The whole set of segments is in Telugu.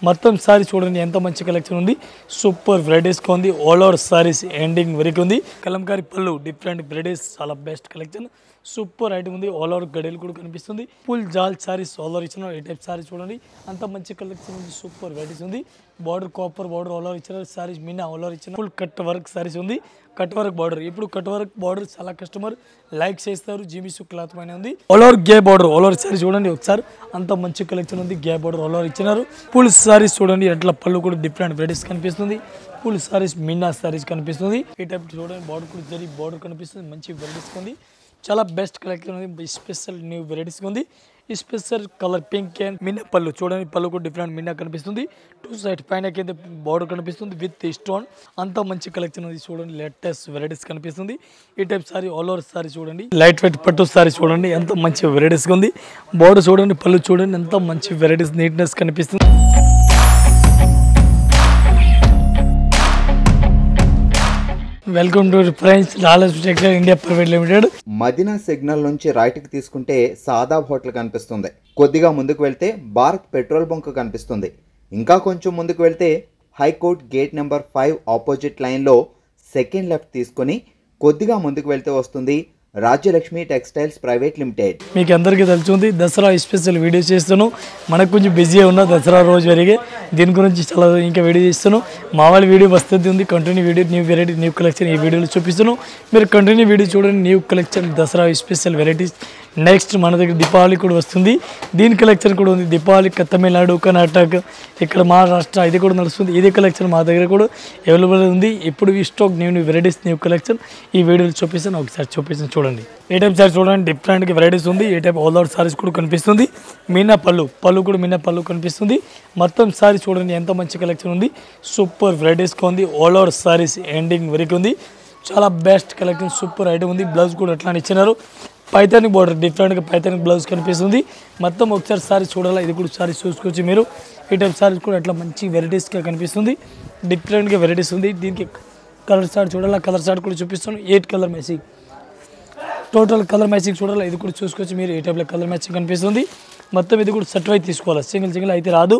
మొత్తం సారీ చూడండి ఎంత మంచి కలెక్షన్ ఉంది. సూపర్ వెరైటీస్ గా ఉంది. ఆల్ ఓవర్ సారీస్ ఎండింగ్ వరకు ఉంది. కలంకారీ పళ్ళు డిఫరెంట్ వెరైటీస్ చాలా బెస్ట్ కలెక్షన్. సూపర్ ఐటమ్ ఉంది. ఆల్ ఓవర్ గడేలు కూడా కనిపిస్తుంది. ఫుల్ జాల్ సారీస్ ఆల్ ఓవర్ ఇచ్చిన ఈ టైప్ సారీ చూడండి అంత మంచి కలెక్షన్ ఉంది. సూపర్ వెరైటీస్ ఉంది. Border copper border all over ఇచ్చిన సారీస్ మీనా ఆల్ ఓవర్ ఇచ్చిన ఫుల్ కట్ వర్క్ సారీస్ ఉంది. కట్ వర్క్ బార్డర్ ఇప్పుడు కట్ వర్క్ బార్డర్ చాలా కస్టమర్ లైక్ చేస్తారు. జీమిసు క్లాత్ పైన ఉంది. ఆల్ ఓవర్ గే బార్డర్ ఆల్ ఓవర్ సారీ చూడండి ఒకసారి అంత మంచి కలెక్షన్ ఉంది. గే బార్డర్ ఆల్ ఓవర్ ఇచ్చినారు. ఫుల్ సారీస్ చూడండి ఎట్లా పళ్ళు కూడా డిఫరెంట్ వెరైటీస్ కనిపిస్తుంది. ఫుల్ సారీస్ మీనా సారీస్ కనిపిస్తుంది. ఈ టైప్ చూడండి బార్డర్ కూడా జరీ బార్డర్ కనిపిస్తుంది. మంచి వెరైటీస్ ఉంది. చాలా బెస్ట్ కలెక్షన్ ఉంది. స్పెషల్ న్యూ వెరైటీస్ ఉంది. ఈ స్పెషల్ కలర్ పింక్ అండ్ మిన్నా పళ్ళు చూడండి పళ్ళు కూడా డిఫరెంట్ మిన్నా కనిపిస్తుంది. టూ సైడ్ పైన కింద బార్డర్ కనిపిస్తుంది విత్ స్టోన్ అంత మంచి కలెక్షన్ ఉంది. చూడండి లేటెస్ట్ వెరైటీస్ కనిపిస్తుంది. ఈ type sorry all over sorry చూడండి లైట్ వెయిట్ పట్టు సారీ చూడండి ఎంత మంచి వెరైటీస్ ఉంది. బార్డర్ చూడండి పళ్ళు చూడండి ఎంత మంచి వెరైటీస్ నీట్నెస్ కనిపిస్తుంది. Welcome to friends Lalas textile India private limited. Madina signal నుంచి రైట్ కి తీసుకుంటే సాదాబ్ హోటల్ కనిపిస్తుంది. కొద్దిగా ముందుకు వెళ్తే భారత్ పెట్రోల్ బంక్ కనిపిస్తుంది. ఇంకా కొంచెం ముందుకు వెళ్తే హైకోర్ట్ గేట్ నెంబర్ 5 ఆపోజిట్ లైన్లో సెకండ్ లెఫ్ట్ తీసుకొని కొద్దిగా ముందుకు వెళ్తే వస్తుంది రాజ్యలక్ష్మి టెక్స్టైల్స్ ప్రైవేట్ లిమిటెడ్. మీకు అందరికీ తెలుసుంది దసరా స్పెషల్ వీడియో చేస్తాను. మనకు కొంచెం బిజీ ఉన్న దసరా రోజు వరకే దీని గురించి చాలా ఇంకా వీడియో చేస్తాను. మా వాళ్ళ వీడియో వస్తుంది ఉంది continue video new variety new collection ఈ వీడియోలో చూపిస్తాను. మీరు కంటిన్యూ వీడియో చూడండి. New collection Dasara special varieties. Next మన దగ్గర దీపావళి కూడా వస్తుంది. దీని కలెక్షన్ కూడా ఉంది. దీపావళి తమిళనాడు కర్ణాటక ఇక్కడ మహారాష్ట్ర ఇది కూడా నడుస్తుంది. ఇది కలెక్షన్ మా దగ్గర కూడా అవైలబుల్ ఉంది. ఇప్పుడు ఈ stock new varieties new collection ఈ వీడియోలో చూపిస్తాను. ఒకసారి చూపిస్తాను చూడండి. ఏ టైప్ సారీ చూడండి డిఫరెంట్ వెరైటీస్ ఉంది. ఏ టైప్ ఆల్ ఓవర్ సారీస్ కూడా కనిపిస్తుంది. మీనా పళ్ళు కూడా మీనా పళ్ళు కనిపిస్తుంది. మొత్తం సారీ చూడండి ఎంత మంచి కలెక్షన్ ఉంది. సూపర్ వెరైటీస్ గా ఉంది. ఆల్ ఓవర్ సారీస్ ఎండింగ్ వరకు ఉంది. చాలా బెస్ట్ కలెక్షన్ సూపర్ ఐటమ్ ఉంది. బ్లౌజ్ కూడా అట్లా ఇచ్చినారు. పైతానిక్ బార్డర్ డిఫరెంట్గా పైతానిక్ బ్లౌజ్ కనిపిస్తుంది. మొత్తం ఒకసారి సారీ చూడాలా ఇది కూడా సారీ చూసుకోవచ్చు మీరు. ఈ టైప్ సారీస్ కూడా అట్లా మంచి వెరైటీస్గా కనిపిస్తుంది. డిఫరెంట్గా వెరైటీస్ ఉంది. దీనికి కలర్ చార్ట్ చూడాలా కలర్ చార్ట్ కూడా చూపిస్తాను. 8 colour matching total colour matching చూడాలి ఇది కూడా చూసుకోవచ్చు మీరు. ఈ టైప్లో కలర్ మ్యాచింగ్ కనిపిస్తుంది. మొత్తం ఇది కూడా సెట్ వైజ్ తీసుకోవాలి. సింగిల్ అయితే రాదు.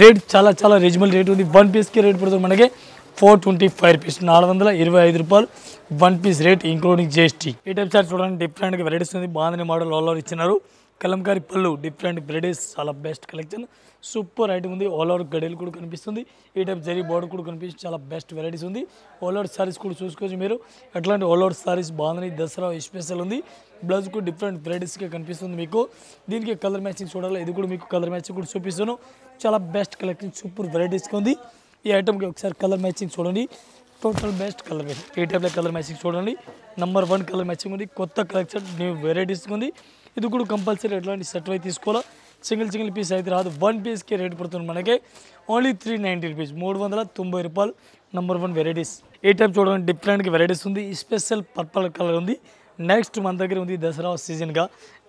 రేట్ చాలా రీజనబుల్ రేట్ ఉంది. 1 పీస్కి రేట్ పడుతుంది మనకి 425 రూపీస్ 425 రూపాయలు 1 పీస్ రేట్ ఇంక్లూడింగ్ GST. ఈ టైప్ సార్ చూడండి డిఫరెంట్గా వెరైటీస్ ఉంది. బాగుంది మోడల్ ఆల్ ఓవర్ ఇచ్చినారు. కలంకారీ పళ్ళు డిఫరెంట్ వెరైటీస్ చాలా బెస్ట్ కలెక్షన్ సూపర్ ఐటమ్ ఉంది. ఆల్ ఓవర్ గడేలు కూడా కనిపిస్తుంది. ఈ టైప్ జరీ బార్డర్ కూడా కనిపిస్తుంది. చాలా బెస్ట్ వెరైటీస్ ఉంది. ఆల్ ఓవర్ సారీస్ కూడా చూసుకోవచ్చు మీరు. అట్లాంటి ఆల్ ఓవర్ సారీస్ బాగుంది. దసరా స్పెషల్ ఉంది. బ్లౌజ్ కూడా డిఫరెంట్ వెరైటీస్గా కనిపిస్తుంది మీకు. దీనికి కలర్ మ్యాచింగ్ చూడాలి ఇది కూడా మీకు కలర్ మ్యాచింగ్ కూడా చూపిస్తాను. చాలా బెస్ట్ కలెక్షన్ సూపర్ వెరైటీస్గా ఉంది. ఈ ఐటమ్కి ఒకసారి కలర్ మ్యాచింగ్ చూడండి. Total best colour matching. ఈ టైప్లో కలర్ మ్యాచింగ్ చూడండి. నెంబర్ 1 కలర్ మ్యాచింగ్ ఉంది. కొత్త కలెక్షన్ న్యూ వెరైటీస్గా ఉంది. ఇది కూడా కంపల్సరీ ఎట్లాంటి సెట్ అయి తీసుకోవాలా. సింగిల్ పీస్ అయితే రాదు. 1 పీస్కి రేట్ పడుతుంది మనకి ఓన్లీ 390 రూపీస్ 390 రూపాయలు. Number 1 varieties. ఈ టైప్ చూడండి డిఫరెంట్గా వెరైటీస్ ఉంది. స్పెషల్ పర్పల్ కలర్ ఉంది. నెక్స్ట్ మన దగ్గర ఉంది దసరా సీజన్గా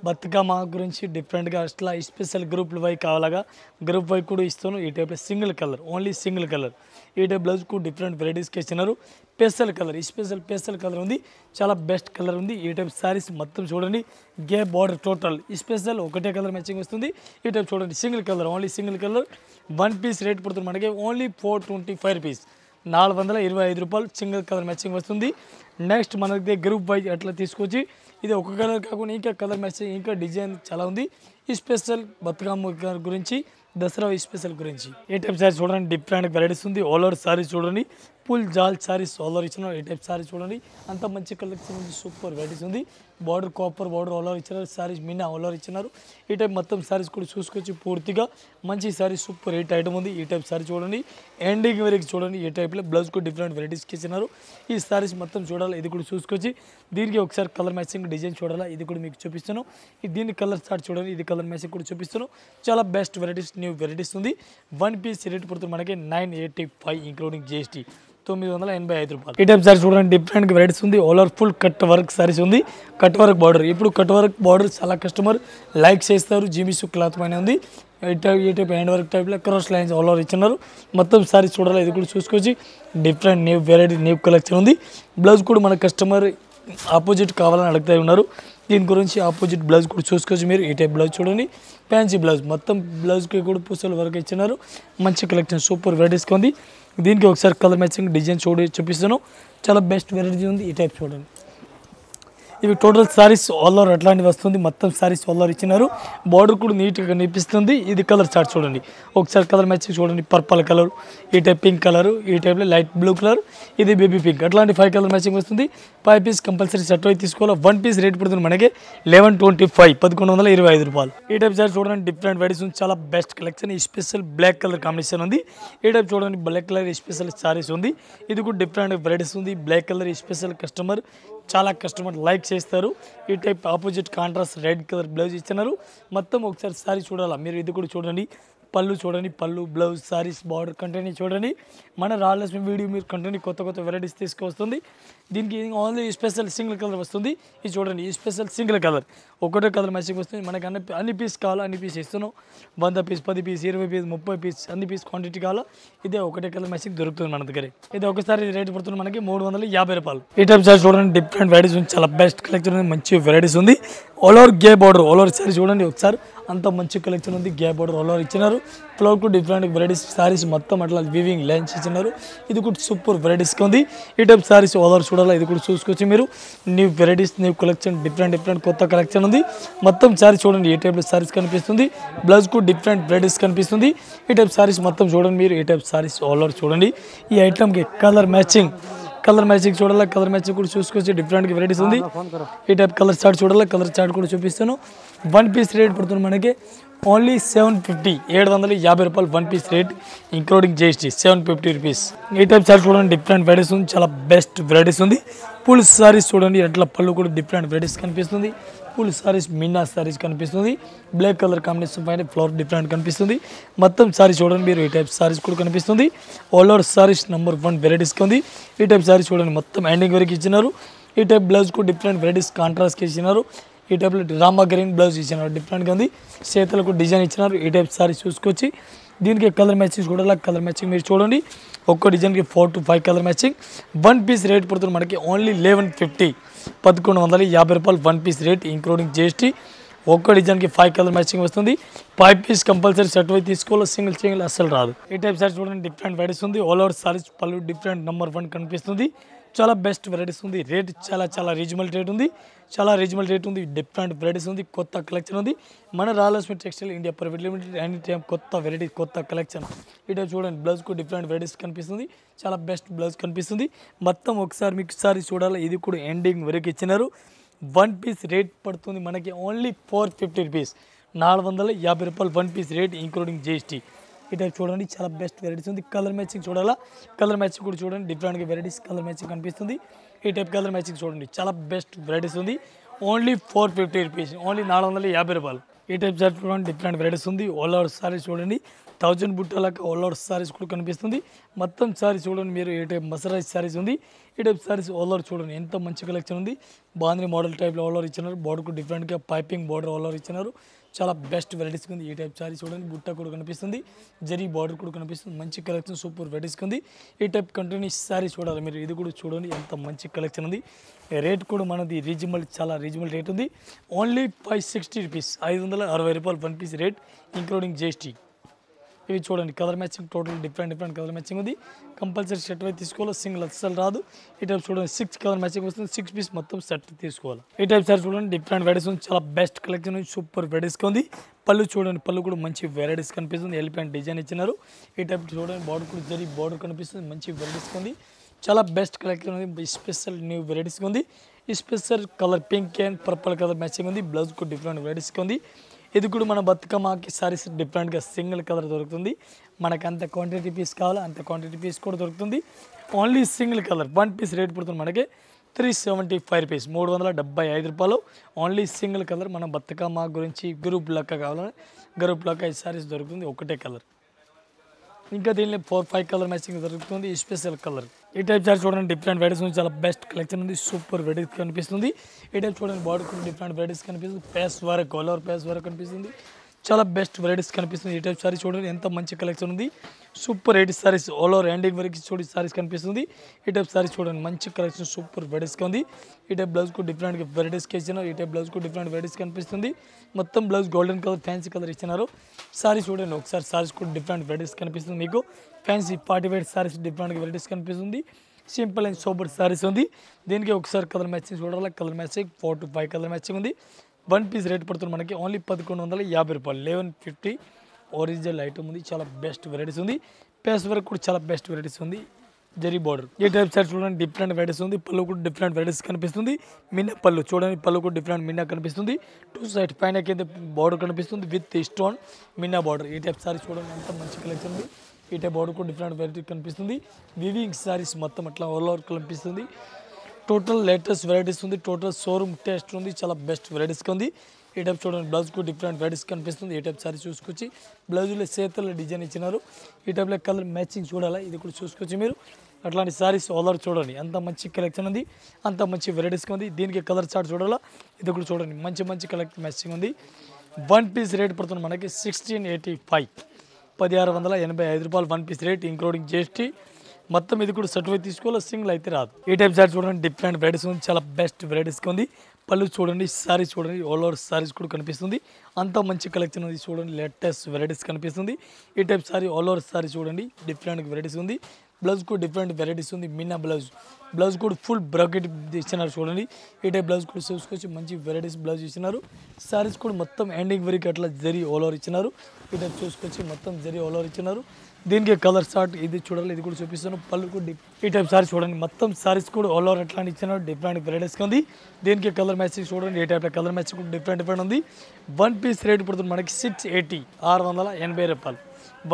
బతుకమ్మ గురించి డిఫరెంట్గా అట్లా స్పెషల్ గ్రూప్ వై కావాలగా గ్రూప్ వై కూడా ఇస్తాను. ఈ టైప్లో single colour only single colour. ఈ టైప్ బ్లౌజ్ కూడా డిఫరెంట్ వెరైటీస్కి ఇచ్చినారు. స్పెషల్ కలర్ స్పెషల్ కలర్ ఉంది. చాలా బెస్ట్ కలర్ ఉంది. ఈ టైప్ శారీస్ మొత్తం చూడండి గే బార్డర్ టోటల్ స్పెషల్ ఒకటే కలర్ మ్యాచింగ్ వస్తుంది. ఈ టైప్ చూడండి single colour only single colour 1 piece rate పడుతుంది మనకి ఓన్లీ 425 రూపీస్ 425 రూపాయలు సింగిల్ కలర్ మ్యాచింగ్ వస్తుంది. నెక్స్ట్ మన దగ్గర గ్రూప్ వైజ్ అట్లా తీసుకొచ్చి ఇది ఒక కలర్ కాకుండా ఇంకా కలర్ మ్యాచింగ్ ఇంకా డిజైన్ చాలా ఉంది. ఈ స్పెషల్ బతుకమ్మ గురించి దసరా స్పెషల్ గురించి. ఏ టైప్ సారీ చూడండి డిఫరెంట్ వెరైటీస్ ఉంది. ఆల్ ఓవర్ సారీ చూడండి ఫుల్ జాల్ సారీస్ ఆల్ ఓవర్ ఇచ్చిన. ఈ టైప్ సారీ చూడండి అంత మంచి కలెక్షన్ ఉంది. సూపర్ వెరైటీస్ ఉంది. Border copper border all over ఇచ్చినారు. సారీస్ మీనా ఆల్ ఓవర్ ఇచ్చినారు. ఈ టైప్ మొత్తం సారీస్ కూడా చూసుకొచ్చి పూర్తిగా మంచి సారీ సూపర్ రేట్ ఐటమ్ ఉంది. ఈ టైప్ సారీ చూడండి ఎండింగ్ వరకు చూడండి. ఈ టైప్లో బ్లౌజ్ కూడా డిఫరెంట్ వెరైటీస్కి ఇచ్చినారు. ఈ సారీస్ మొత్తం చూడాలి ఇది కూడా చూసుకొచ్చి దీనికి ఒకసారి కలర్ మ్యాచింగ్ డిజైన్ చూడాలా ఇది కూడా మీకు చూపిస్తాను. దీని కలర్ చార్ట్ చూడండి ఇది కలర్ మ్యాచింగ్ కూడా చూపిస్తాను. చాలా బెస్ట్ వెరైటీస్ న్యూ వెరైటీస్ ఉంది. 1 పీస్ రేట్ పడుతుంది మనకి 985 ఇంక్లూడింగ్ GST 985 రూపాయలు. ఈ టైప్ సారీస్ చూడండి డిఫరెంట్ వెరైటీస్ ఉంది. All over full cut work saris ఉంది. కట్ వర్క్ బార్డర్ ఇప్పుడు కట్ వర్క్ బార్డర్ చాలా కస్టమర్ లైక్ చేస్తారు. జీమిసు క్లాత్ పైన ఉంది. ఈ టైప్ హ్యాండ్ వర్క్ టైప్లో క్రాస్ లైన్స్ ఆల్ ఓవర్ ఇచ్చినారు. మొత్తం సారీస్ చూడాలి ఇది కూడా చూసుకొచ్చి different new variety new collection ఉంది. బ్లౌజ్ కూడా మన కస్టమర్ ఆపోజిట్ కావాలని అడుగుతూ ఉన్నారు. దీని గురించి ఆపోజిట్ బ్లౌజ్ కూడా చూసుకోవచ్చు మీరు. ఈ టైప్ బ్లౌజ్ చూడండి, ఫ్యాన్సీ బ్లౌజ్, మొత్తం బ్లౌజ్కి కూడా పూసల వరకు ఇచ్చినారు. మంచి కలెక్షన్, సూపర్ వెరైటీస్గా ఉంది. దీనికి ఒకసారి కలర్ మ్యాచింగ్ డిజైన్ చూపిస్తాను, చాలా బెస్ట్ వెరైటీ ఉంది. ఈ టైప్ చూడండి, ఇవి టోటల్ సారీస్ ఆల్ ఓవర్ అట్లాంటివి వస్తుంది. మొత్తం సారీస్ ఆల్ ఓవర్ ఇచ్చినారు. బార్డర్ కూడా నీట్గా కనిపిస్తుంది. ఇది కలర్ చార్ట్ చూడండి, ఒకసారి కలర్ మ్యాచింగ్ చూడండి. పర్పుల్ కలర్, ఈ టైప్ పింక్ కలర్, ఈ టైప్లో లైట్ బ్లూ కలర్, ఇది బేబీ పింక్, అట్లాంటి 5 కలర్ మ్యాచింగ్ వస్తుంది. 5 పీస్ కంపల్సరీ సెట్ అయి తీసుకోవాలి. 1 పీస్ రేట్ పడుతుంది మనకి 1125, 1125 రూపాయలు. ఈ టైప్ సారీ చూడండి, డిఫరెంట్ వెరైటీస్ ఉంది, చాలా బెస్ట్ కలెక్షన్. ఈ స్పెషల్ బ్లాక్ కలర్ కాంబినేషన్ ఉంది. ఈ టైప్ చూడండి, బ్లాక్ కలర్ స్పెషల్ సారీస్ ఉంది. ఇది కూడా డిఫరెంట్ వెరైటీస్ ఉంది. బ్లాక్ కలర్ స్పెషల్ కస్టమర్, చాలా కస్టమర్ లైక్ చేస్తారు. ఈ type opposite contrast red colour blouse ఇచ్చినారు. మొత్తం ఒకసారి సారీ చూడాలా మీరు. ఇది కూడా చూడండి, పళ్ళు చూడండి, పళ్ళు బ్లౌజ్ సారీస్ బార్డర్ కంటిన్యూ చూడండి. మన రాయలసీమ వీడియో మీరు కంటిన్యూ కొత్త వెరైటీస్ తీసుకొస్తుంది. దీనికి ఓన్లీ స్పెషల్ సింగిల్ కలర్ వస్తుంది. ఇది చూడండి, ఈ స్పెషల్ సింగిల్ కలర్, ఒకటే కలర్ మ్యాచింగ్ వస్తుంది. మనకి అన్ని పీస్ కావాలా అన్ని పీస్ ఇస్తున్నాం. 100 పీస్, 10 పీస్, 20 పీస్, 30 పీస్, అన్ని పీస్ క్వాంటిటీ కావాలా ఇదే ఒకటే కలర్ మ్యాచింగ్ దొరుకుతుంది మన దగ్గర. ఇది ఒకసారి రేట్ పడుతుంది మనకి 350 రూపాయలు. ఈ టైప్ సారీ చూడండి, డిఫరెంట్ వెరైటీస్ ఉంది, చాలా బెస్ట్ కలెక్షన్ ఉంది, మంచి వెరైటీస్ ఉంది. ఆల్ ఓవర్ గే బార్డర్, ఆల్ ఓవర్ సారీ చూడండి ఒకసారి, అంత మంచి కలెక్షన్ ఉంది. గే బార్డర్ ఆల్ ఓవర్ ఇచ్చినారు. ఫ్లోర్ కూడా డిఫరెంట్ వెరైటీస్ సారీస్ మొత్తం అట్లా వివింగ్ లైన్స్ ఇచ్చినారు. ఇది కూడా సూపర్ వెరైటీస్గా ఉంది. ఈ టైప్ సారీస్ ఆల్ ఓవర్ చూడాలి, ఇది కూడా చూసుకోవచ్చు మీరు. New varieties, new collection, different కొత్త కలెక్షన్ ఉంది. మొత్తం సారీ చూడండి, ఏ టైప్లో సారీస్ కనిపిస్తుంది. బ్లౌజ్ కూడా డిఫరెంట్ వెరైటీస్ కనిపిస్తుంది. ఈ టైప్ సారీస్ మొత్తం చూడండి మీరు. ఈ టైప్ సారీస్ ఆల్ ఓవర్ చూడండి. ఈ ఐటమ్కి కలర్ మ్యాచింగ్ చూడాలి, కలర్ మ్యాచింగ్ కూడా చూసుకోవచ్చు. డిఫరెంట్ వెరైటీస్ ఉంది. ఈ టైప్ కలర్ చార్ట్ చూడాలి, కలర్ చార్ట్ కూడా చూపిస్తాను. 1 పీస్ రేట్ పడుతుంది మనకి ఓన్లీ 750, 750 రూపాయలు 1 piece rate, including GST 750 rupees. ఈ టైప్ సారీస్ చూడండి, డిఫరెంట్ వెరైటీస్ ఉంది, చాలా బెస్ట్ వెరైటీస్ ఉంది. ఫుల్ సారీస్ చూడండి, అట్లా పళ్ళు కూడా డిఫరెంట్ వెరైటీస్ కనిపిస్తుంది. ఫుల్ సారీస్, మిన్నా సారీస్ కనిపిస్తుంది. బ్లాక్ కలర్ కాంబినేషన్ పైన ఫ్లవర్ డిఫరెంట్ కనిపిస్తుంది. మొత్తం సారీ చూడండి మీరు. ఈ టైప్ సారీస్ కూడా కనిపిస్తుంది. ఆల్ ఓవర్ సారీస్ నెంబర్ 1 వెరైటీస్కి ఉంది. ఈ టైప్ సారీ చూడండి, మొత్తం ఎండింగ్ వరకు ఇచ్చినారు. ఈ టైప్ బ్లౌజ్ కూడా డిఫరెంట్ వెరైటీస్ కాంట్రాస్ట్కి ఇచ్చినారు. ఈ టైప్లో రామా గ్రీన్ బ్లౌజ్ ఇచ్చినారు, డిఫరెంట్గా ఉంది. చేతులకు డిజైన్ ఇచ్చినారు. ఈ టైప్ సారీ చూసుకొచ్చి దీనికి కలర్ మ్యాచింగ్ చూడాలి, కలర్ మ్యాచింగ్ మీరు చూడండి. ఒక్కో డిజైన్కి 4 to 5 colour matching. 1 piece rate పడుతుంది మనకి ఓన్లీ 1150, 1150 రూపాయలు 1 పీస్ రేట్, ఇంక్లూడింగ్ GST. ఒక్కో డిజైన్కి 5 కలర్ మ్యాచింగ్ వస్తుంది. 5 పీస్ కంపల్సరీ సెట్ అయి తీసుకోవాలి, సింగిల్ అస్సలు రాదు. ఈ టైప్ సారీ చూడండి, డిఫరెంట్ వెరైటీస్ ఉంది. ఆల్ ఓవర్ సారీస్ పళ్ళు డిఫరెంట్ నెంబర్ 1 కనిపిస్తుంది. చాలా బెస్ట్ వెరైటీస్ ఉంది. రేట్ చాలా రీజనబుల్ రేట్ ఉంది, డిఫరెంట్ వెరైటీస్ ఉంది, కొత్త కలెక్షన్ ఉంది. మన Rayalaseema textile India private limited any time కొత్త వెరైటీ, కొత్త కలెక్షన్. ఇటు చూడండి, బ్లౌజ్కు డిఫరెంట్ వెరైటీస్ కనిపిస్తుంది, చాలా బెస్ట్ బ్లౌజ్ కనిపిస్తుంది. మొత్తం ఒకసారి మీకు సారీ చూడాలి. ఇది కూడా ఎండింగ్ వరకు ఇచ్చినారు. 1 పీస్ రేట్ పడుతుంది మనకి ఓన్లీ 450 రూపీస్, 450 రూపాయలు 1 పీస్ రేట్, ఇంక్లూడింగ్ GST. ఈ టైప్ చూడండి, చాలా బెస్ట్ వెరైటీస్ ఉంది. కలర్ మ్యాచింగ్ చూడాలా, కలర్ మ్యాచింగ్ కూడా చూడండి, డిఫరెంట్గా వెరైటీస్ కలర్ మ్యాచింగ్ కనిపిస్తుంది. ఈ టైప్ కలర్ మ్యాచింగ్ చూడండి, చాలా బెస్ట్ వెరైటీస్ ఉంది. ఓన్లీ 450 రూపీస్, ఓన్లీ 450 రూపాయలు. ఈ టైప్ సారీ చూడండి, డిఫరెంట్ వెరైటీస్ ఉంది. ఆల్ ఓవర్ సారీస్ చూడండి, 1000 బుట్టలకు ఆల్ ఓవర్ సారీస్ కూడా కనిపిస్తుంది. మొత్తం సారీస్ చూడండి మీరు. ఈ టైప్ మసరైజ్ సారీస్ ఉంది. ఈ టైప్ సారీస్ ఆల్ ఓవర్ చూడండి, ఎంత మంచి కలెక్షన్ ఉంది. బాంద్రీ మోడల్ టైప్లో ఆల్ ఓవర్ ఇచ్చినారు. బార్డర్కు డిఫరెంట్గా పైపింగ్ బార్డర్ ఆల్ ఓవర్ ఇచ్చినారు. చాలా బెస్ట్ వెరైటీస్ ఉంది. ఈ టైప్ సారీ చూడండి, బుట్ట కూడా కనిపిస్తుంది, జరీ బార్డర్ కూడా కనిపిస్తుంది. మంచి కలెక్షన్, సూపర్ వెరైటీస్ ఉంది. ఈ టైప్ కంటిన్యూస్ సారీ చూడాలి మీరు. ఇది కూడా చూడండి, ఎంత మంచి కలెక్షన్ ఉంది. రేట్ కూడా మనది రీజనబుల్, చాలా రీజనబుల్ రేట్ ఉంది. ఓన్లీ 560 రూపీస్, 560 రూపాయలు 1 పీస్ రేట్, ఇంక్లూడింగ్ GST. ఇవి చూడండి, colour matching total different colour matching ఉంది. కంపల్సరీ సెట్ అయితే తీసుకోవాలి, సింగిల్ అస్సలు రాదు. ఈ టైప్ చూడండి, 6 కలర్ మ్యాచింగ్ వస్తుంది. 6 పీస్ మొత్తం సెట్ తీసుకోవాలి. ఈ టైప్ సార్ చూడండి, డిఫరెంట్ వెరైటీస్ ఉంది, చాలా బెస్ట్ కలెక్షన్ ఉంది, సూపర్ వెరైటీస్గా ఉంది. పళ్ళు చూడండి, పళ్ళు కూడా మంచి వెరైటీస్ కనిపిస్తుంది. ఎలిఫెంట్ డిజైన్ ఇచ్చినారు. ఈ టైప్ చూడండి, బార్డర్ కూడా జరీ బార్డర్ కనిపిస్తుంది, మంచి వెరైటీస్గా ఉంది. చాలా బెస్ట్ కలెక్షన్ ఉంది, స్పెషల్ న్యూ వెరైటీస్గా ఉంది. ఈ special colour pink and purple colour matching ఉంది. బ్లౌజ్ కూడా డిఫరెంట్ వెరైటీస్గా ఉంది. ఇది కూడా మన బతుకమ్మకి సారీస్ డిఫరెంట్గా సింగిల్ కలర్ దొరుకుతుంది. మనకు అంత క్వాంటిటీ పీస్ కావాలో అంత క్వాంటిటీ పీస్ కూడా దొరుకుతుంది. Only single colour 1 piece rate పడుతుంది మనకి 375 రూపీస్, 375 రూపాయలు. Only single colour. మన బతుకమ్మ గురించి గ్రూప్ లెక్క కావాలని గ్రూప్ లెక్క ఈ సారీస్ దొరుకుతుంది, ఒకటే కలర్. ఇంకా దీనిలో 4-5 కలర్ మ్యాచింగ్ దొరుకుతుంది, స్పెషల్ కలర్. ఈ టైప్ సారీ చూడండి, డిఫరెంట్ వెరైటీస్ ఉంది, చాలా బెస్ట్ కలెక్షన్ ఉంది, సూపర్ వెరైటీస్ కనిపిస్తుంది. ఈ టైప్ చూడండి, బాడీ కూడా డిఫరెంట్ వెరైటీస్ కనిపిస్తుంది. పేస్ వరకు ఆల్ ఓవర్ పేస్ వరకు కనిపిస్తుంది. చాలా బెస్ట్ వెరైటీస్ కనిపిస్తుంది. ఈ టైప్ సారీ చూడండి ఎంత మంచి కలెక్షన్ ఉంది. Super 80 saris all over ending వరకు చూడండి సారీస్ కనిపిస్తుంది. ఈ టైప్ సారీ చూడండి మంచి కలెక్షన్ సూపర్ వెరైటీస్గా ఉంది. ఈ టైప్ బ్లౌజ్కు డిఫరెంట్ వెరైటీస్కి ఇచ్చినారు. ఈ టైప్ బ్లౌజ్కు డిఫరెంట్ వెరైటీస్ కనిపిస్తుంది. మొత్తం blouse golden colour fancy colour ఇచ్చినారు. సారీ చూడండి ఒకసారి సారీస్ కూడా డిఫరెంట్ వెరైటీస్ కనిపిస్తుంది. మీకు fancy party wear saris different varieties కనిపిస్తుంది. సింపుల్ అండ్ సూపర్ సారీస్ ఉంది. దీనికి ఒకసారి కలర్ మ్యాచింగ్ చూడాలి. Colour matching 4 to 5 colour matching ఉంది. 1 పీస్ రేట్ పడుతుంది మనకి ఓన్లీ 1150 రూపాయలు. 1150 ఒరిజినల్ ఐటమ్ ఉంది. చాలా బెస్ట్ వెరైటీస్ ఉంది. పేస్ వరకు కూడా చాలా బెస్ట్ వెరైటీస్ ఉంది. జరీ బార్డర్ ఈ టైప్ సారీ చూడండి డిఫరెంట్ వెరైటీస్ ఉంది. పళ్ళు కూడా డిఫరెంట్ వెరైటీస్ కనిపిస్తుంది. మిన్నా పళ్ళు చూడండి పళ్ళు కూడా డిఫరెంట్ మిన్నా కనిపిస్తుంది. 2 సైడ్ పైన కింద బార్డర్ కనిపిస్తుంది విత్ స్టోన్ మిన్నా బార్డర్. ఈ టైప్ సారీ చూడండి ఎంత మంచి కలెక్షన్ ఉంది. ఈ టైప్ బార్డర్ కూడా డిఫరెంట్ వెరైటీ కనిపిస్తుంది. వివింగ్ సారీస్ మొత్తం అట్లా ఆల్ ఓవర్ కనిపిస్తుంది. టోటల్ లేటెస్ట్ వెరైటీస్ ఉంది. టోటల్ షోరూమ్ టేస్ట్ ఉంది. చాలా బెస్ట్ వెరైటీస్గా ఉంది. ఈ టైప్ చూడండి బ్లౌజ్కు డిఫరెంట్ వెరైటీస్ కనిపిస్తుంది. ఈ టైప్ సారీ చూసుకొచ్చి బ్లౌజ్లో చేతుల్లో డిజైన్ ఇచ్చినారు. ఈ టైప్లో కలర్ మ్యాచింగ్ చూడాలి. ఇది కూడా చూసుకొచ్చి మీరు అట్లాంటి సారీస్ ఆల్ చూడండి ఎంత మంచి కలెక్షన్ ఉంది. అంత మంచి వెరైటీస్గా ఉంది. దీనికి కలర్ చార్ట్ చూడాలా. ఇది కూడా చూడండి మంచి మంచి కలెక్షన్ మ్యాచింగ్ ఉంది. 1 పీస్ రేట్ పడుతుంది మనకి 1685 1685 రూపాయలు 1 పీస్ రేట్ ఇంక్లూడింగ్ GST. మొత్తం ఇది కూడా సర్టిఫికేట్ తీసుకోవాలి. సింగిల్ అయితే రాదు. ఈ టైప్ సారీ చూడండి డిఫరెంట్ వెరైటీస్ ఉంది. చాలా బెస్ట్ వెరైటీస్గా ఉంది. పళ్ళు చూడండి సారీస్ చూడండి ఆల్ ఓవర్ సారీస్ కూడా కనిపిస్తుంది. అంత మంచి కలెక్షన్ ఉంది. చూడండి లేటెస్ట్ వెరైటీస్ కనిపిస్తుంది. ఈ type sorry all over sorry చూడండి డిఫరెంట్ వెరైటీస్ ఉంది. బ్లౌజ్ కూడా డిఫరెంట్ వెరైటీస్ ఉంది. మిన్నా బ్లౌజ్ కూడా ఫుల్ బ్రాకెట్ ఇచ్చినారు చూడండి. ఈ టైప్ బ్లౌజ్ కూడా చూసుకొచ్చి మంచి వెరైటీస్ బ్లౌజ్ ఇచ్చినారు. సారీస్ కూడా మొత్తం ఎండింగ్ వరకు అట్లా జరీ ఆల్ ఓవర్ ఇచ్చినారు. ఈ టైప్ చూసుకొచ్చి మొత్తం జరీ ఆల్ ఓవర్ ఇచ్చినారు. దీనికి కలర్ చార్ట్ ఇది చూడాలి. ఇది కూడా చూపిస్తాను. పళ్ళు కూడా ఈ టైప్ సారీ చూడండి మొత్తం సారీస్ కూడా ఆల్ ఓవర్ అట్లా ఇచ్చినారు. డిఫరెంట్ వెరైటీస్గా ఉంది. దీనికి కలర్ మ్యాచింగ్ చూడండి. ఈ టైప్లో కలర్ మ్యాచింగ్ కూడా డిఫరెంట్ ఉంది. 1 పీస్ రేట్ పడుతుంది మనకి 680 680 రూపాయలు.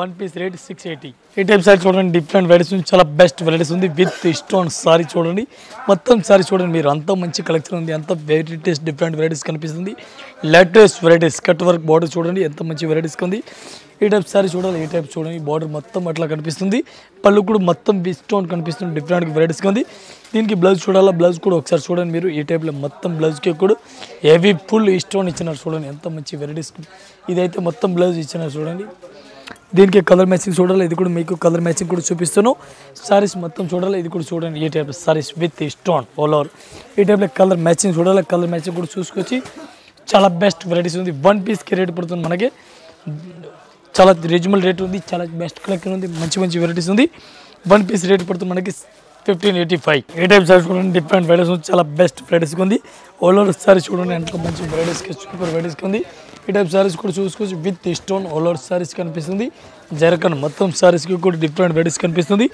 1 పీస్ రేట్ 680. ఈ టైప్ సారీ చూడండి డిఫరెంట్ వెరైటీస్ ఉంది. చాలా బెస్ట్ వెరైటీస్ ఉంది. విత్ స్టోన్ సారీ చూడండి మొత్తం సారీ చూడండి మీరు అంత మంచి కలెక్షన్ ఉంది. అంత వెరైటీస్ డిఫరెంట్ వెరైటీస్ కనిపిస్తుంది. Latest varieties cut work border చూడండి ఎంత మంచి వెరైటీస్గా ఉంది. ఈ టైప్ సారీ చూడాలి. ఈ టైప్ చూడండి బార్డర్ మొత్తం అట్లా కనిపిస్తుంది. పళ్ళు కూడా మొత్తం స్టోన్ కనిపిస్తుంది. డిఫరెంట్ వెరైటీస్గా ఉంది. దీనికి బ్లౌజ్ చూడాలా. బ్లౌజ్ కూడా ఒకసారి చూడండి మీరు. ఈ టైప్లో మొత్తం బ్లౌజ్కి కూడా హెవీ ఫుల్ స్టోన్ ఇచ్చినారు చూడండి ఎంత మంచి వెరైటీస్. ఇదైతే మొత్తం బ్లౌజ్ ఇచ్చినారు చూడండి. దీనికి కలర్ మ్యాచింగ్ చూడాలి. ఇది కూడా మీకు కలర్ మ్యాచింగ్ కూడా చూపిస్తాను. సారీస్ మొత్తం చూడాలి. ఇది కూడా చూడండి. ఈ type saris with stone all over. ఈ టైప్లో కలర్ మ్యాచింగ్ చూడాలి. కలర్ మ్యాచింగ్ కూడా చూసుకొచ్చి చాలా బెస్ట్ వెరైటీస్ ఉంది. 1 పీస్కి రేట్ పడుతుంది మనకి చాలా రీజనబుల్ రేట్ ఉంది. చాలా బెస్ట్ కలెక్షన్ ఉంది. మంచి మంచి వెరైటీస్ ఉంది. 1 పీస్ రేట్ పడుతుంది మనకి 1585. ఏ టైప్ సారీ చూడండి డిఫరెంట్ వెరైటీస్ ఉంది. చాలా బెస్ట్ వెరైటీస్గా ఉంది. ఆల్ ఓవర్ సారీ చూడండి ఎంత మంచి వెరైటీస్కి సూపర్ వెరైటీస్గా ఉంది. ఈ టైప్ సారీస్ కూడా చూసుకోవచ్చు with stone all over saris కనిపిస్తుంది. జరకన్ మొత్తం సారీస్కి కూడా డిఫరెంట్ వెరైటీస్ కనిపిస్తుంది.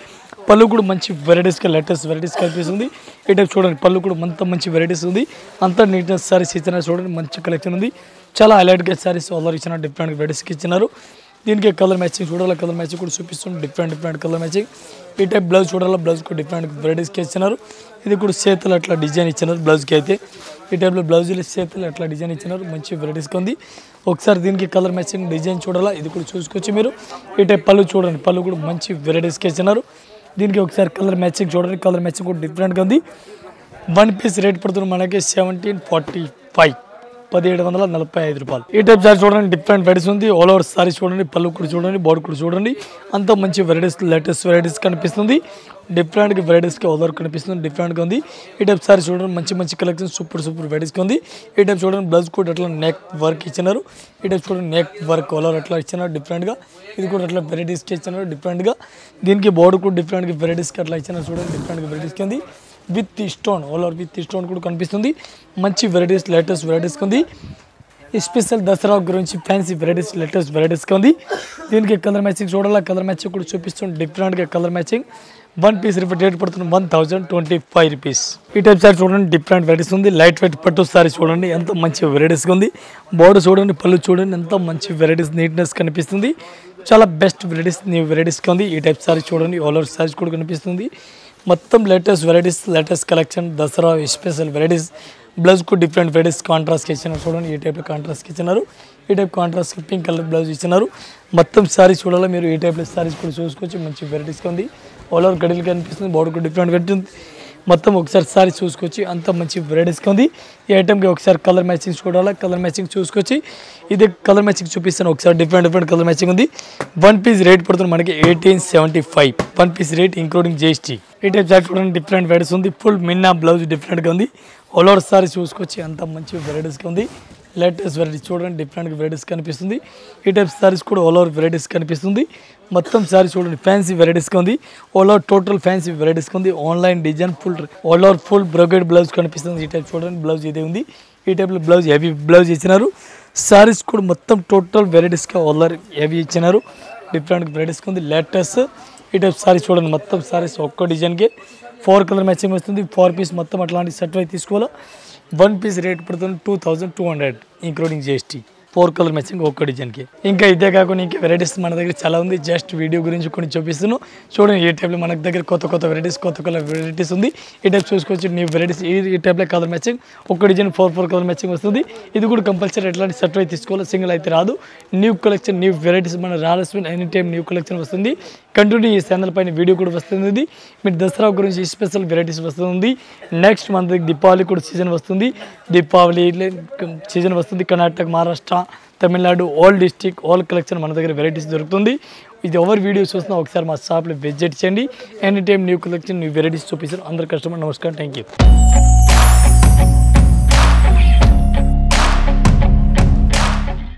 పళ్ళు కూడా మంచి వెరైటీస్గా లేటెస్ట్ వెరైటీస్ కనిపిస్తుంది. ఈ టైప్ చూడండి పళ్ళు కూడా అంత మంచి వెరైటీస్ ఉంది. అంత నీట్నెస్ సారీస్ ఇచ్చిన చూడండి మంచి కలెక్షన్ ఉంది. చాలా హైలైట్గా సారీస్ ఆల్ ఓవర్ ఇచ్చిన డిఫరెంట్ వెరైటీస్కి ఇచ్చినారు. దీనికి కలర్ మ్యాచింగ్ చూడాలి. కలర్ మ్యాచింగ్ కూడా చూపిస్తుంది. Different colour matching. ఈ టైప్ బ్లౌజ్ చూడాలి. బ్లౌజ్ కూడా డిఫరెంట్ వెరైటీస్కి ఇచ్చినారు. ఇది కూడా చేతులు అట్లా డిజైన్ ఇచ్చినారు బ్లౌజ్కి అయితే. ఈ టైప్లో బ్లౌజులు చేతులు అట్లా డిజైన్ ఇచ్చినారు. మంచి వెరైటీస్గా ఉంది. ఒకసారి దీనికి కలర్ మ్యాచింగ్ డిజైన్ చూడాలా. ఇది కూడా చూసుకొచ్చి మీరు. ఈ టైప్ పళ్ళు చూడండి. పళ్ళు కూడా మంచి వెరైటీస్కి ఇచ్చినారు. దీనికి ఒకసారి కలర్ మ్యాచింగ్ చూడండి. కలర్ మ్యాచింగ్ కూడా డిఫరెంట్గా ఉంది. 1 పీస్ రేట్ పడుతుంది మనకి 1745 1745 రూపాయలు. ఈ టైప్ సారీ చూడండి డిఫరెంట్ వెరైటీస్ ఉంది. ఆల్ ఓవర్ సారీ చూడండి. పళ్ళు కూడా చూడండి. బాడీ కూడా చూడండి. అంత మంచి వెరైటీస్ లేటెస్ట్ వెరైటీస్ కనిపిస్తుంది. డిఫరెంట్గా వెరైటీస్గా ఆల్ ఓవర్ కనిపిస్తుంది. డిఫరెంట్గా ఉంది. ఈ టైప్ సారీ చూడండి మంచి కలెక్షన్ సూపర్ వెరైటీస్గా ఉంది. ఈ టైప్ చూడండి బ్లౌజ్ కూడా అట్లా నెక్ వర్క్ ఇచ్చినారు. ఈ టైప్ చూడండి నెక్ వర్క్ ఆల్ ఓవర్ అట్లా ఇచ్చినారు డిఫరెంట్గా. ఇది కూడా అట్లా వెరైటీస్కి ఇచ్చినారు డిఫరెంట్గా. దీనికి బాడీ కూడా డిఫరెంట్గా వెరైటీస్కి అట్లా ఇచ్చినారు చూడండి. డిఫరెంట్గా వెరైటీస్కి ఉంది. With stone all over with stone కూడా కనిపిస్తుంది. మంచి వెరైటీస్ లేటెస్ట్ వెరైటీస్కి ఉంది. స్పెషల్ దసరా గురించి ఫ్యాన్సీ వెరైటీస్ లేటెస్ట్ వెరైటీస్గా ఉంది. దీనికి కలర్ మ్యాచింగ్ చూడాలి. కలర్ మ్యాచింగ్ కూడా చూపిస్తుంది. డిఫరెంట్గా కలర్ మ్యాచింగ్. 1 పీస్ రేట్ పడుతుంది 1025 రూపీస్. ఈ టైప్ సారీ చూడండి డిఫరెంట్ వెరైటీస్ ఉంది. లైట్ వెయిట్ పట్టు సారీ చూడండి ఎంత మంచి వెరైటీస్గా ఉంది. బోర్డర్ చూడండి. పళ్ళు చూడండి ఎంత మంచి వెరైటీస్ నీట్నెస్ కనిపిస్తుంది. చాలా బెస్ట్ వెరైటీస్ న్యూ వెరైటీస్గా ఉంది. ఈ టైప్ సారీ చూడండి ఆల్ ఓవర్ సారీస్ కూడా కనిపిస్తుంది. మొత్తం latest varieties latest collection Dasara special varieties. బ్లౌజ్కు డిఫరెంట్ వెరైటీస్ కాంట్రాస్ట్కి ఇచ్చినారు చూడండి. ఈ టైప్లో కాంట్రాస్ట్కి ఇచ్చినారు. ఈ టైప్ కాంట్రాస్ట్కి పింక్ కలర్ బ్లౌజ్ ఇచ్చినారు. మొత్తం సారీస్ చూడాలి మీరు. ఈ టైప్లో సారీస్ కూడా చూసుకోవచ్చు మంచి వెరైటీస్గా ఉంది. ఆల్ ఓవర్ గడిలు కనిపిస్తుంది. బాడీ కూడా డిఫరెంట్ వెరైటీ ఉంది. మొత్తం ఒకసారి సారీ చూసుకొచ్చి అంత మంచి వెరైటీస్గా ఉంది. ఈ ఐటమ్కి ఒకసారి కలర్ మ్యాచింగ్ చూడాలా, కలర్ మ్యాచింగ్ చూసుకొచ్చి ఇది కలర్ మ్యాచింగ్ చూపిస్తాను. ఒకసారి డిఫరెంట్ కలర్ మ్యాచింగ్ ఉంది. 1 పీస్ రేట్ పడుతుంది మనకి 1875. 1 పీస్ రేట్ ఇంక్లూడింగ్ GST. ఈ టైప్ జాకెట్ చూడండి డిఫరెంట్ వెరైటీస్ ఉంది. ఫుల్ మిన్నా బ్లౌజ్ డిఫరెంట్గా ఉంది. ఆల్ ఓవర్ సారీ చూసుకొచ్చి అంత మంచి వెరైటీస్గా ఉంది. లేటెస్ట్ వెరైటీస్ చూడండి డిఫరెంట్గా వెరైటీస్ కనిపిస్తుంది. ఈ టైప్ సారీస్ కూడా ఆల్ ఓవర్ వెరైటీస్ కనిపిస్తుంది. మొత్తం సారీ చూడండి ఫ్యాన్సీ వెరైటీస్గా ఉంది. ఆల్ ఓవర్ టోటల్ ఫ్యాన్సీ వెరైటీస్గా ఉంది. Online design full all over full brocade blouse కనిపిస్తుంది. ఈ టైప్ చూడండి బ్లౌజ్ ఇదే ఉంది. ఈ టైప్లో బ్లౌజ్ హెవీ బ్లౌజ్ ఇచ్చినారు. సారీస్ కూడా మొత్తం టోటల్ వెరైటీస్గా ఆల్ ఓవర్ హెవీ ఇచ్చినారు. డిఫరెంట్ వెరైటీస్గా ఉంది. లేటెస్ట్ ఈ టైప్ సారీస్ చూడండి మొత్తం సారీస్ ఒక్క డిజైన్కి 4 కలర్ మ్యాచింగ్ వస్తుంది. 4 పీస్ మొత్తం అట్లాంటి సెట్ అయితే తీసుకోవాలా. 1 పీస్ రేట్ పడుతుంది 2200 ఇంక్లూడింగ్ GST. 4 కలర్ మ్యాచింగ్ ఒక్క డిజైన్కి. ఇంకా ఇదే కాకుండా ఇంకా వెరైటీస్ మన దగ్గర చాలా ఉంది. జస్ట్ వీడియో గురించి కొన్ని చూపిస్తున్నాను చూడండి. ఈ టైప్లో మన దగ్గర కొత్త వెరైటీస్ కొత్త కలర్ వెరైటీస్ ఉంది. ఈ టైప్ చూసుకోవచ్చు న్యూ వెరైటీస్. ఈ టైప్లో కలర్ మ్యాచింగ్ ఒక్క డిజైన్ 4 కలర్ మ్యాచింగ్ వస్తుంది. ఇది కూడా కంపల్సరీ ఎట్లాంటి సెట్ అయితే తీసుకోవాలి. సింగిల్ అయితే రాదు. న్యూ కలెక్షన్ న్యూ వెరైటీస్ మన రావాల్సిన ఎనీ టైం న్యూ కలెక్షన్ వస్తుంది. కంటిన్యూ ఈ ఛానల్ పైన వీడియో కూడా వస్తుంది. మీరు దసరా గురించి స్పెషల్ వెరైటీస్ వస్తుంది. నెక్స్ట్ మన దగ్గర దీపావళి కూడా సీజన్ వస్తుంది. దీపావళి సీజన్ వస్తుంది. Karnataka, Maharashtra, Tamil Nadu all district all collection మన దగ్గర వెరైటీస్ దొరుకుతుంది. ఇది ఎవరు వీడియో చూస్తున్నా ఒకసారి మా షాప్లో విజిట్ చేయండి. Any time new collection new varieties చూపిస్తారు. అందరు కస్టమర్ నమస్కారం. Thank you.